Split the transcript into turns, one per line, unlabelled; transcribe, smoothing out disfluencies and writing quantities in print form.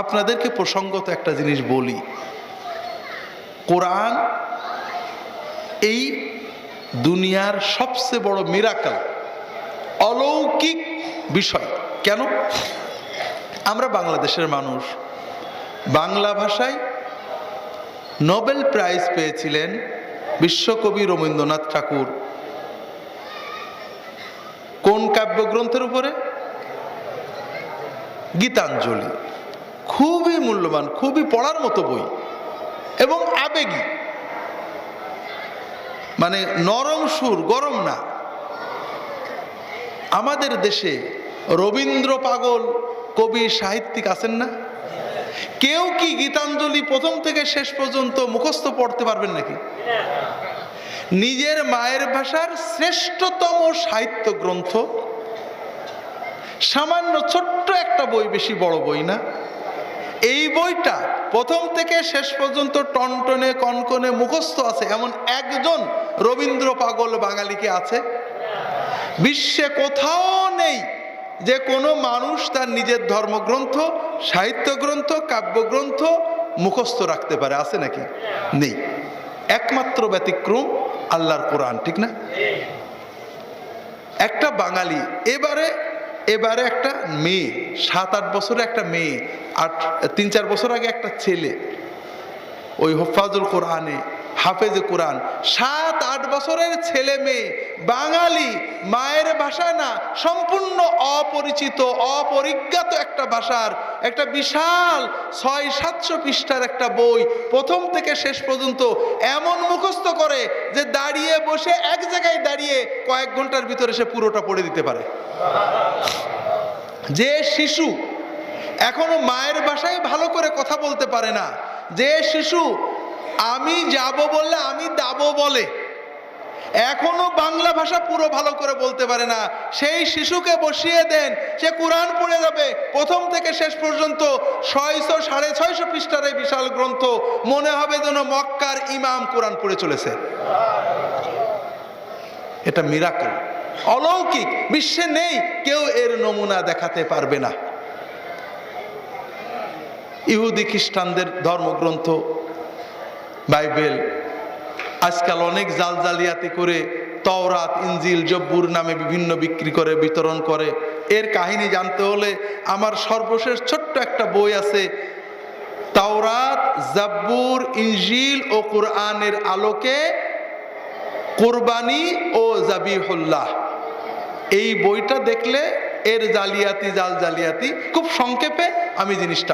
আপনাদেরকে প্রসঙ্গত একটা জিনিস বলি, কোরআন এই দুনিয়ার সবচেয়ে বড় মিরাকল, অলৌকিক বিষয়। কেন? আমরা বাংলাদেশের মানুষ, বাংলা ভাষায় নোবেল প্রাইজ পেয়েছিলেন বিশ্বকবি রবীন্দ্রনাথ ঠাকুর। কোন কাব্যগ্রন্থের উপরে? গীতাঞ্জলি। খুবই মূল্যবান, খুবই পড়ার মতো বই এবং আবেগী, মানে নরম সুর, গরম না। আমাদের দেশে রবীন্দ্র পাগল কবি সাহিত্যিক আছেন না? কেউ কি গীতাঞ্জলি প্রথম থেকে শেষ পর্যন্ত মুখস্থ পড়তে পারবেন নাকি? নিজের মায়ের ভাষার শ্রেষ্ঠতম সাহিত্য গ্রন্থ, সামান্য ছোট্ট একটা বই, বেশি বড় বই না। এই বইটা প্রথম থেকে শেষ পর্যন্ত টনটনে কনকনে মুখস্থ আছে এমন একজন রবীন্দ্র পাগল বাঙালিকে আছে? বিশ্বে কোথাও নেই যে কোনো মানুষ তার নিজের ধর্মগ্রন্থ, সাহিত্য গ্রন্থ, কাব্যগ্রন্থ মুখস্থ রাখতে পারে। আছে নাকি? নেই। একমাত্র ব্যতিক্রম আল্লাহর কোরআন, ঠিক না? একটা বাঙালি, এবারে একটা মেয়ে, 7-8 বছরের একটা মেয়ে, 3-4 বছর আগে একটা ছেলে, ওই হুফাজুল কোরআনে, হাফেজে কোরআন, 7-8 বছরের ছেলে মেয়ে, বাঙালি, মায়ের ভাষা না, সম্পূর্ণ অপরিচিত অপরিজ্ঞাত একটা ভাষার একটা বিশাল 600-700 পৃষ্ঠার একটা বই প্রথম থেকে শেষ পর্যন্ত এমন মুখস্থ করে যে দাঁড়িয়ে বসে এক জায়গায় দাঁড়িয়ে কয়েক ঘন্টার ভিতরে সে পুরোটা পড়ে দিতে পারে। যে শিশু এখনো মায়ের ভাষায় ভালো করে কথা বলতে পারে না, যে শিশু আমি যাব বললে আমি দাবো বলে, এখনো বাংলা ভাষা পুরো ভালো করে বলতে পারে না, সেই শিশুকে বসিয়ে দেন, সে কোরআন পড়ে যাবে প্রথম থেকে শেষ পর্যন্ত 600-650 পৃষ্ঠার এই বিশাল গ্রন্থ, মনে হবে যেন মক্কার ইমাম কোরআন পড়ে চলেছে। এটা মিরাকল, অলৌকিক, বিশ্বে নেই কেউ এর নমুনা দেখাতে পারবে না। ইহুদি খ্রিস্টানদের ধর্মগ্রন্থ বাইবেল আজকাল অনেক জালজালিয়াতি করে তাওরাত, ইনজিল, জব্বুর নামে বিভিন্ন বিক্রি করে, বিতরণ করে। এর কাহিনী জানতে হলে আমার সর্বশেষ ছোট্ট একটা বই আছে, তাওরাত, জব্বুর, ইনজিল ও কোরআনের আলোকে কোরবানি ও জাবিহুল্লাহ। এই বইটা দেখলে এর জালিয়াতি, জাল জালিয়াতি খুব সংক্ষেপে আমি জিনিসটা